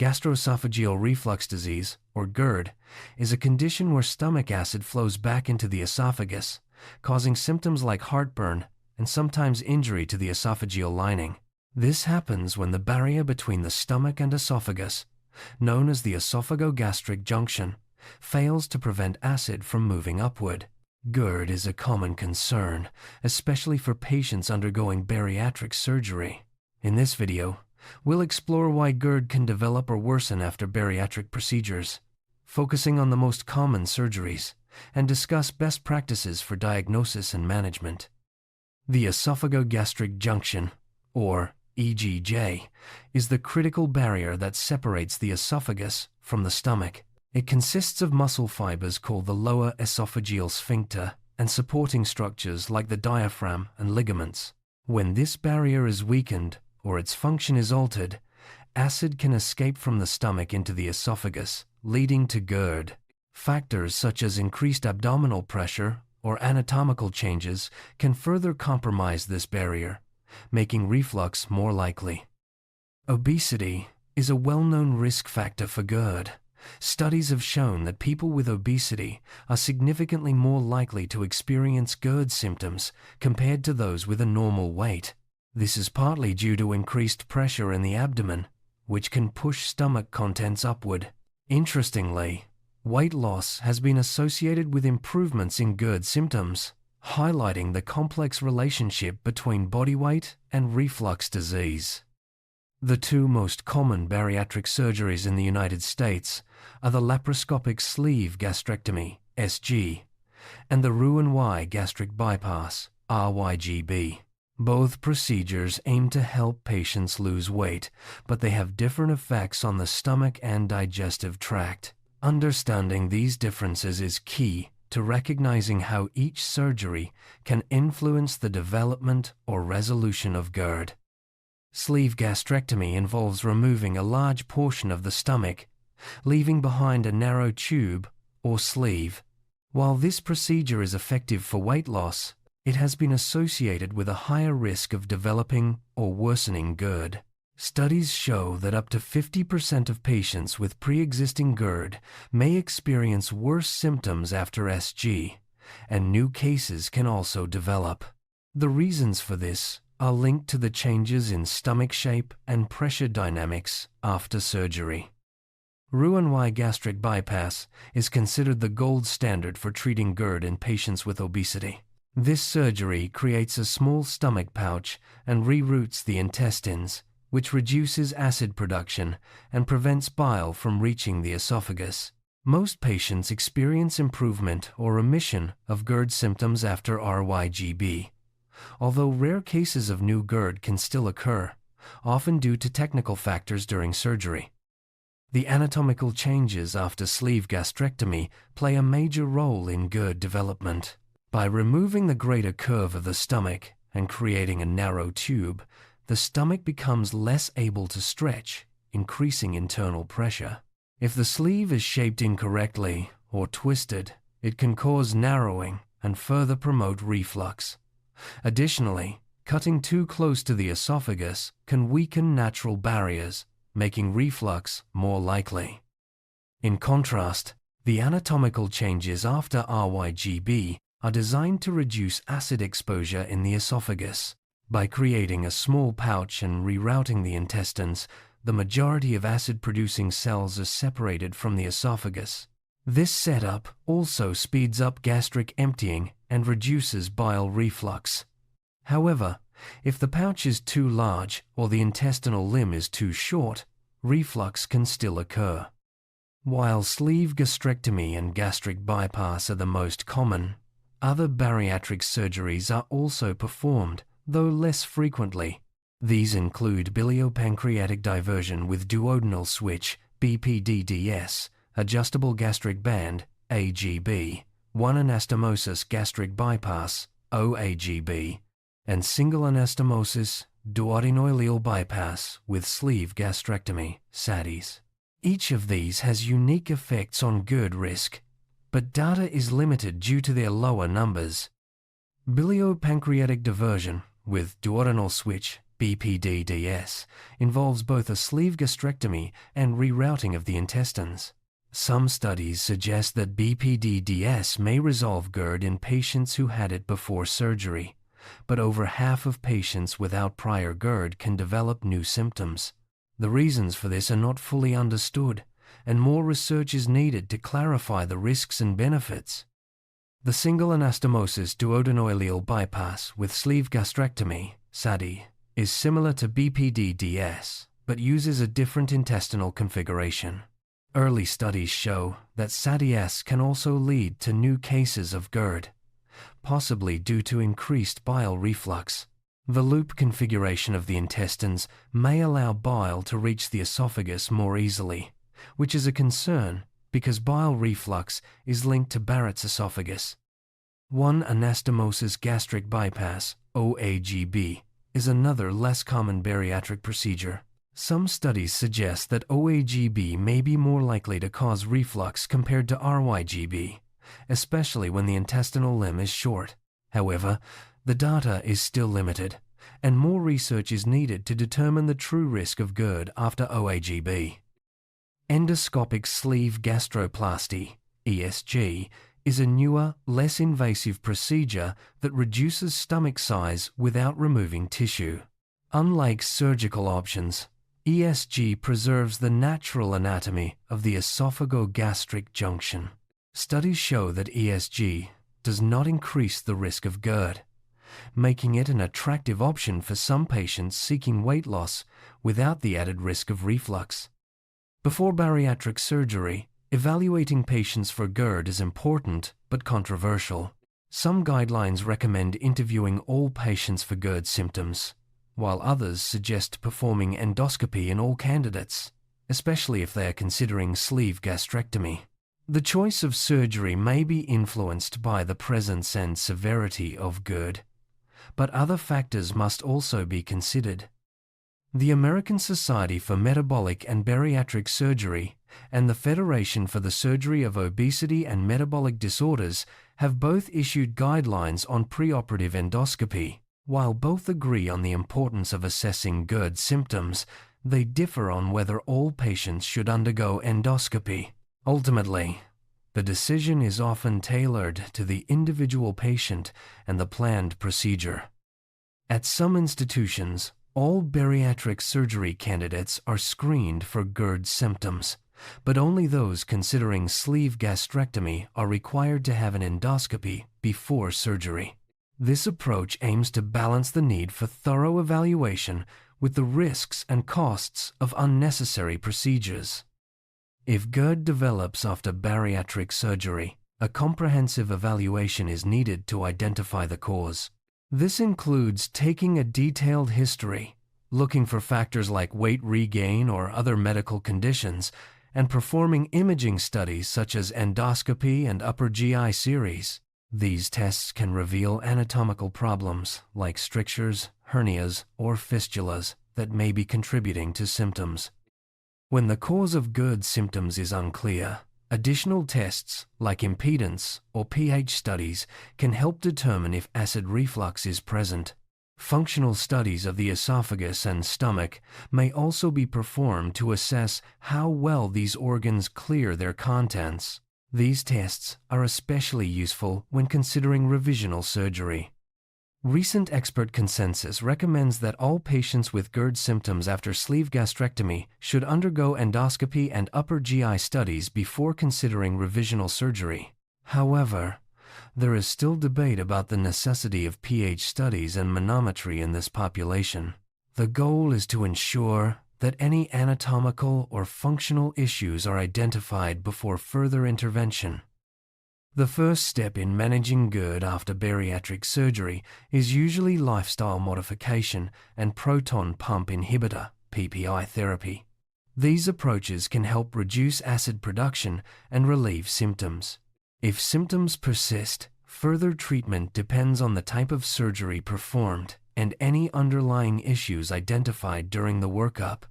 Gastroesophageal Reflux Disease, or GERD, is a condition where stomach acid flows back into the esophagus, causing symptoms like heartburn and sometimes injury to the esophageal lining. This happens when the barrier between the stomach and esophagus, known as the esophagogastric junction, fails to prevent acid from moving upward. GERD is a common concern, especially for patients undergoing bariatric surgery. In this video, we'll explore why GERD can develop or worsen after bariatric procedures, focusing on the most common surgeries, and discuss best practices for diagnosis and management. The esophagogastric junction, or EGJ, is the critical barrier that separates the esophagus from the stomach. It consists of muscle fibers called the lower esophageal sphincter and supporting structures like the diaphragm and ligaments. When this barrier is weakened or its function is altered, acid can escape from the stomach into the esophagus, leading to GERD. Factors such as increased abdominal pressure or anatomical changes can further compromise this barrier, making reflux more likely. Obesity is a well-known risk factor for GERD. Studies have shown that people with obesity are significantly more likely to experience GERD symptoms compared to those with a normal weight. This is partly due to increased pressure in the abdomen, which can push stomach contents upward. Interestingly, weight loss has been associated with improvements in GERD symptoms, highlighting the complex relationship between body weight and reflux disease. The two most common bariatric surgeries in the United States are the laparoscopic sleeve gastrectomy, SG, and the Roux-en-Y Gastric Bypass, RYGB. Both procedures aim to help patients lose weight, but they have different effects on the stomach and digestive tract. Understanding these differences is key to recognizing how each surgery can influence the development or resolution of GERD. Sleeve gastrectomy involves removing a large portion of the stomach, leaving behind a narrow tube or sleeve. While this procedure is effective for weight loss, it has been associated with a higher risk of developing or worsening GERD. Studies show that up to 50% of patients with pre-existing GERD may experience worse symptoms after SG, and new cases can also develop. The reasons for this are linked to the changes in stomach shape and pressure dynamics after surgery. Roux-en-Y Gastric Bypass is considered the gold standard for treating GERD in patients with obesity. This surgery creates a small stomach pouch and reroutes the intestines, which reduces acid production and prevents bile from reaching the esophagus. Most patients experience improvement or remission of GERD symptoms after RYGB, although rare cases of new GERD can still occur, often due to technical factors during surgery. The anatomical changes after sleeve gastrectomy play a major role in GERD development. By removing the greater curve of the stomach and creating a narrow tube, the stomach becomes less able to stretch, increasing internal pressure. If the sleeve is shaped incorrectly or twisted, it can cause narrowing and further promote reflux. Additionally, cutting too close to the esophagus can weaken natural barriers, making reflux more likely. In contrast, the anatomical changes after RYGB are designed to reduce acid exposure in the esophagus. By creating a small pouch and rerouting the intestines, the majority of acid-producing cells are separated from the esophagus. This setup also speeds up gastric emptying and reduces bile reflux. However, if the pouch is too large or the intestinal limb is too short, reflux can still occur. While sleeve gastrectomy and gastric bypass are the most common, other bariatric surgeries are also performed, though less frequently. These include biliopancreatic diversion with duodenal switch, BPD-DS, adjustable gastric band, AGB, one anastomosis gastric bypass, OAGB, and single anastomosis duodenoileal bypass with sleeve gastrectomy, SADI-S. Each of these has unique effects on GERD risk, but data is limited due to their lower numbers. Biliopancreatic diversion with duodenal switch BPD-DS, involves both a sleeve gastrectomy and rerouting of the intestines. Some studies suggest that BPD-DS may resolve GERD in patients who had it before surgery, but over half of patients without prior GERD can develop new symptoms. The reasons for this are not fully understood, and more research is needed to clarify the risks and benefits. The single anastomosis duodenal bypass with sleeve gastrectomy, SADI, is similar to BPD-DS, but uses a different intestinal configuration. Early studies show that SADI-S can also lead to new cases of GERD, possibly due to increased bile reflux. The loop configuration of the intestines may allow bile to reach the esophagus more easily, which is a concern because bile reflux is linked to Barrett's esophagus. One anastomosis gastric bypass, OAGB, is another less common bariatric procedure. Some studies suggest that OAGB may be more likely to cause reflux compared to RYGB, especially when the intestinal limb is short. However, the data is still limited, and more research is needed to determine the true risk of GERD after OAGB. Endoscopic sleeve gastroplasty, ESG, is a newer, less invasive procedure that reduces stomach size without removing tissue. Unlike surgical options, ESG preserves the natural anatomy of the esophagogastric junction. Studies show that ESG does not increase the risk of GERD, making it an attractive option for some patients seeking weight loss without the added risk of reflux. Before bariatric surgery, evaluating patients for GERD is important but controversial. Some guidelines recommend interviewing all patients for GERD symptoms, while others suggest performing endoscopy in all candidates, especially if they are considering sleeve gastrectomy. The choice of surgery may be influenced by the presence and severity of GERD, but other factors must also be considered. The American Society for Metabolic and Bariatric Surgery and the Federation for the Surgery of Obesity and Metabolic Disorders have both issued guidelines on preoperative endoscopy. While both agree on the importance of assessing GERD symptoms, they differ on whether all patients should undergo endoscopy. Ultimately, the decision is often tailored to the individual patient and the planned procedure. At some institutions, all bariatric surgery candidates are screened for GERD symptoms, but only those considering sleeve gastrectomy are required to have an endoscopy before surgery. This approach aims to balance the need for thorough evaluation with the risks and costs of unnecessary procedures. If GERD develops after bariatric surgery, a comprehensive evaluation is needed to identify the cause. This includes taking a detailed history, looking for factors like weight regain or other medical conditions, and performing imaging studies such as endoscopy and upper GI series. These tests can reveal anatomical problems like strictures, hernias, or fistulas that may be contributing to symptoms. When the cause of GERD symptoms is unclear, additional tests like impedance or pH studies can help determine if acid reflux is present. Functional studies of the esophagus and stomach may also be performed to assess how well these organs clear their contents. These tests are especially useful when considering revisional surgery. Recent expert consensus recommends that all patients with GERD symptoms after sleeve gastrectomy should undergo endoscopy and upper GI studies before considering revisional surgery. However, there is still debate about the necessity of pH studies and manometry in this population. The goal is to ensure that any anatomical or functional issues are identified before further intervention. The first step in managing GERD after bariatric surgery is usually lifestyle modification and proton pump inhibitor (PPI) therapy. These approaches can help reduce acid production and relieve symptoms. If symptoms persist, further treatment depends on the type of surgery performed and any underlying issues identified during the workup.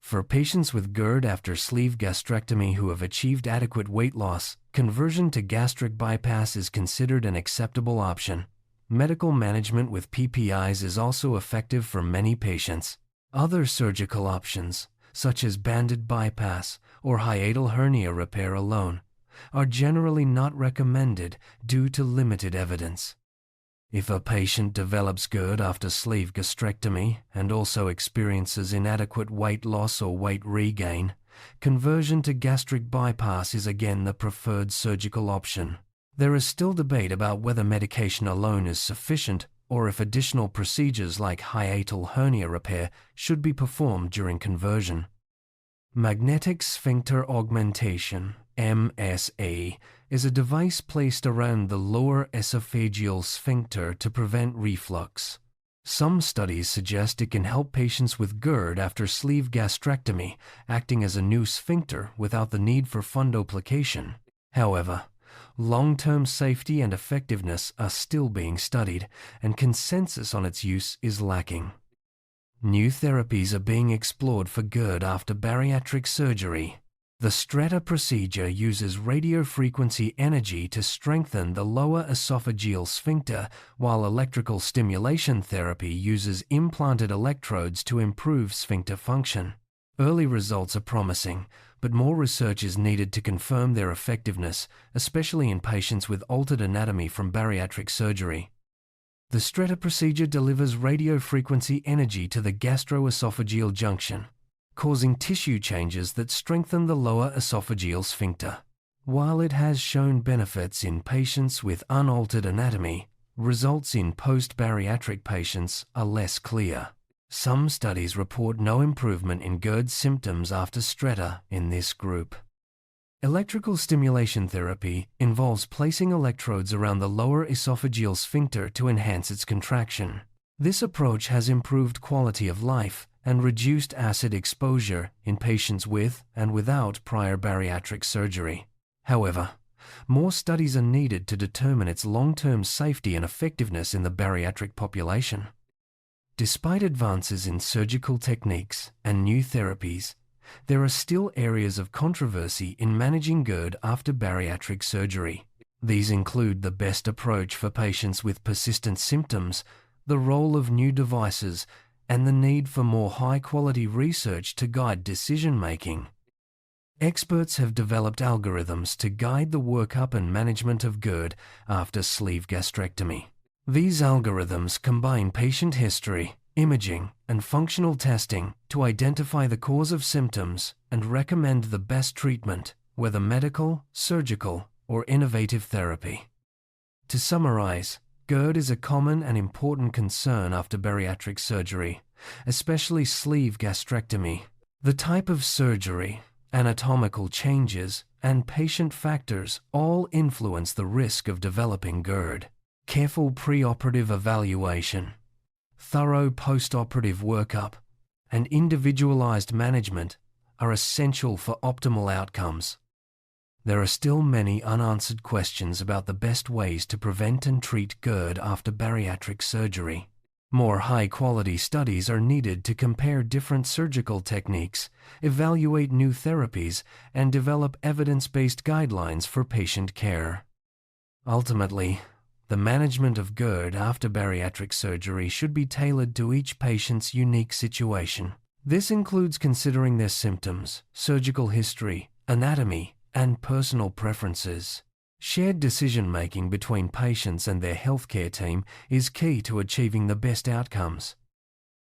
For patients with GERD after sleeve gastrectomy who have achieved adequate weight loss, conversion to gastric bypass is considered an acceptable option. Medical management with PPIs is also effective for many patients. Other surgical options, such as banded bypass or hiatal hernia repair alone, are generally not recommended due to limited evidence. If a patient develops GERD after sleeve gastrectomy and also experiences inadequate weight loss or weight regain, conversion to gastric bypass is again the preferred surgical option. There is still debate about whether medication alone is sufficient or if additional procedures like hiatal hernia repair should be performed during conversion. Magnetic sphincter augmentation, MSA, is a device placed around the lower esophageal sphincter to prevent reflux. Some studies suggest it can help patients with GERD after sleeve gastrectomy, acting as a new sphincter without the need for fundoplication. However, long-term safety and effectiveness are still being studied, and consensus on its use is lacking. New therapies are being explored for GERD after bariatric surgery. The Stretta procedure uses radiofrequency energy to strengthen the lower esophageal sphincter, while electrical stimulation therapy uses implanted electrodes to improve sphincter function. Early results are promising, but more research is needed to confirm their effectiveness, especially in patients with altered anatomy from bariatric surgery. The Stretta procedure delivers radiofrequency energy to the gastroesophageal junction, causing tissue changes that strengthen the lower esophageal sphincter. While it has shown benefits in patients with unaltered anatomy, results in post-bariatric patients are less clear. Some studies report no improvement in GERD symptoms after Stretta in this group. Electrical stimulation therapy involves placing electrodes around the lower esophageal sphincter to enhance its contraction. This approach has improved quality of life and reduced acid exposure in patients with and without prior bariatric surgery. However, more studies are needed to determine its long-term safety and effectiveness in the bariatric population. Despite advances in surgical techniques and new therapies, there are still areas of controversy in managing GERD after bariatric surgery. These include the best approach for patients with persistent symptoms, the role of new devices, and the need for more high-quality research to guide decision-making. Experts have developed algorithms to guide the workup and management of GERD after sleeve gastrectomy. These algorithms combine patient history, imaging, and functional testing to identify the cause of symptoms and recommend the best treatment, whether medical, surgical, or innovative therapy. To summarize, GERD is a common and important concern after bariatric surgery, especially sleeve gastrectomy. The type of surgery, anatomical changes, and patient factors all influence the risk of developing GERD. Careful preoperative evaluation, thorough post-operative workup, and individualized management are essential for optimal outcomes. There are still many unanswered questions about the best ways to prevent and treat GERD after bariatric surgery. More high-quality studies are needed to compare different surgical techniques, evaluate new therapies, and develop evidence-based guidelines for patient care. Ultimately, the management of GERD after bariatric surgery should be tailored to each patient's unique situation. This includes considering their symptoms, surgical history, anatomy, and personal preferences. Shared decision-making between patients and their healthcare team is key to achieving the best outcomes.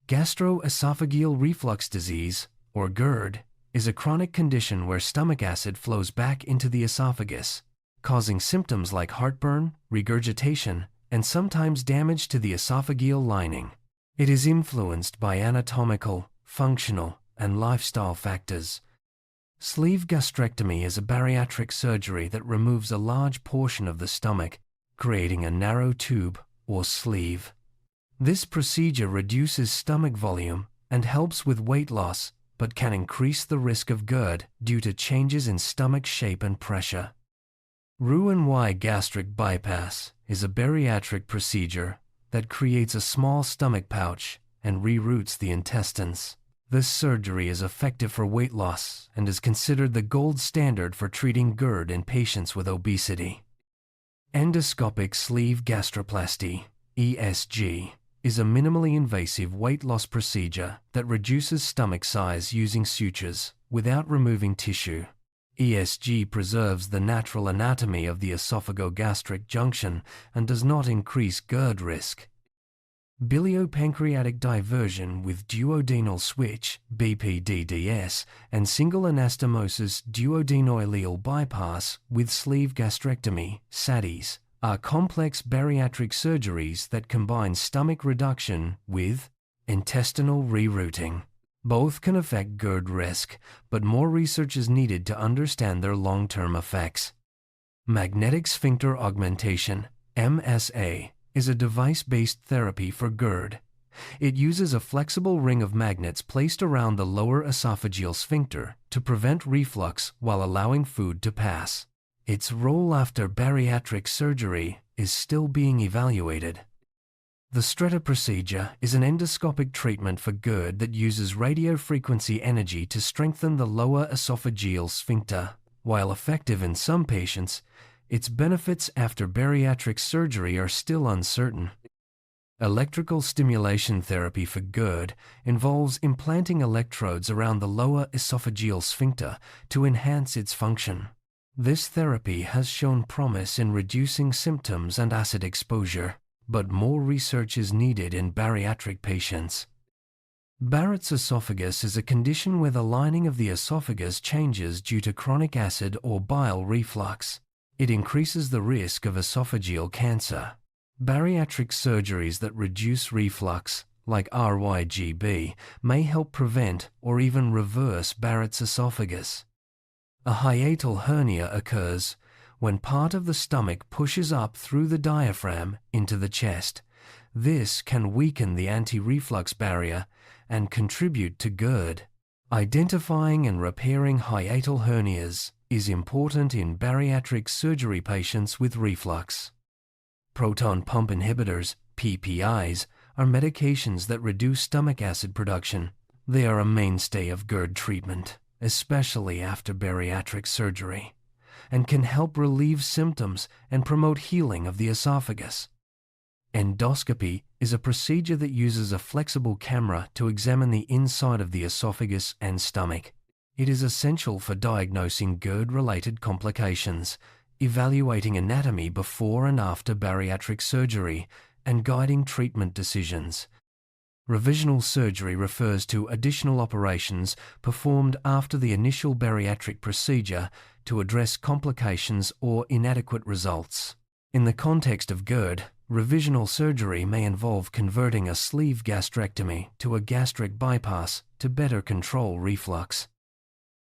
Gastroesophageal Reflux Disease, or GERD, is a chronic condition where stomach acid flows back into the esophagus, causing symptoms like heartburn, regurgitation, and sometimes damage to the esophageal lining. It is influenced by anatomical, functional, and lifestyle factors. Sleeve gastrectomy is a bariatric surgery that removes a large portion of the stomach, creating a narrow tube or sleeve. This procedure reduces stomach volume and helps with weight loss, but can increase the risk of GERD due to changes in stomach shape and pressure. Roux-en-Y Gastric Bypass is a bariatric procedure that creates a small stomach pouch and reroutes the intestines. This surgery is effective for weight loss and is considered the gold standard for treating GERD in patients with obesity. Endoscopic sleeve gastroplasty, ESG is a minimally invasive weight loss procedure that reduces stomach size using sutures without removing tissue. ESG preserves the natural anatomy of the esophagogastric junction and does not increase GERD risk. Biliopancreatic diversion with duodenal switch (BPD-DS) and single anastomosis duodenoileal bypass with sleeve gastrectomy (SADI-S) are complex bariatric surgeries that combine stomach reduction with intestinal rerouting. Both can affect GERD risk, but more research is needed to understand their long-term effects. Magnetic sphincter augmentation (MSA) is a device-based therapy for GERD. It uses a flexible ring of magnets placed around the lower esophageal sphincter to prevent reflux while allowing food to pass. Its role after bariatric surgery is still being evaluated. The Stretta procedure is an endoscopic treatment for GERD that uses radiofrequency energy to strengthen the lower esophageal sphincter. While effective in some patients, its benefits after bariatric surgery are still uncertain. Electrical stimulation therapy for GERD involves implanting electrodes around the lower esophageal sphincter to enhance its function. This therapy has shown promise in reducing symptoms and acid exposure, but more research is needed in bariatric patients. Barrett's esophagus is a condition where the lining of the esophagus changes due to chronic acid or bile reflux. It increases the risk of esophageal cancer. Bariatric surgeries that reduce reflux, like RYGB, may help prevent or even reverse Barrett's esophagus. A hiatal hernia occurs when part of the stomach pushes up through the diaphragm into the chest. This can weaken the anti-reflux barrier and contribute to GERD. Identifying and repairing hiatal hernias is important in bariatric surgery patients with reflux. Proton pump inhibitors, PPIs, are medications that reduce stomach acid production. They are a mainstay of GERD treatment, especially after bariatric surgery, and can help relieve symptoms and promote healing of the esophagus. Endoscopy is a procedure that uses a flexible camera to examine the inside of the esophagus and stomach. It is essential for diagnosing GERD-related complications, evaluating anatomy before and after bariatric surgery, and guiding treatment decisions. Revisional surgery refers to additional operations performed after the initial bariatric procedure to address complications or inadequate results. In the context of GERD, revisional surgery may involve converting a sleeve gastrectomy to a gastric bypass to better control reflux.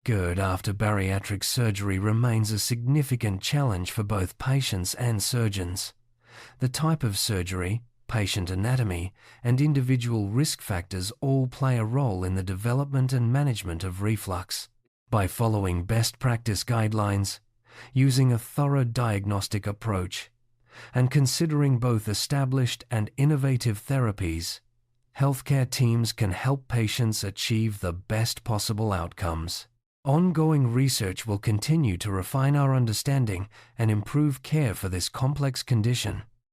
GERD after bariatric surgery remains a significant challenge for both patients and surgeons. The type of surgery, patient anatomy, and individual risk factors all play a role in the development and management of reflux. By following best practice guidelines, using a thorough diagnostic approach, and considering both established and innovative therapies, healthcare teams can help patients achieve the best possible outcomes. Ongoing research will continue to refine our understanding and improve care for this complex condition.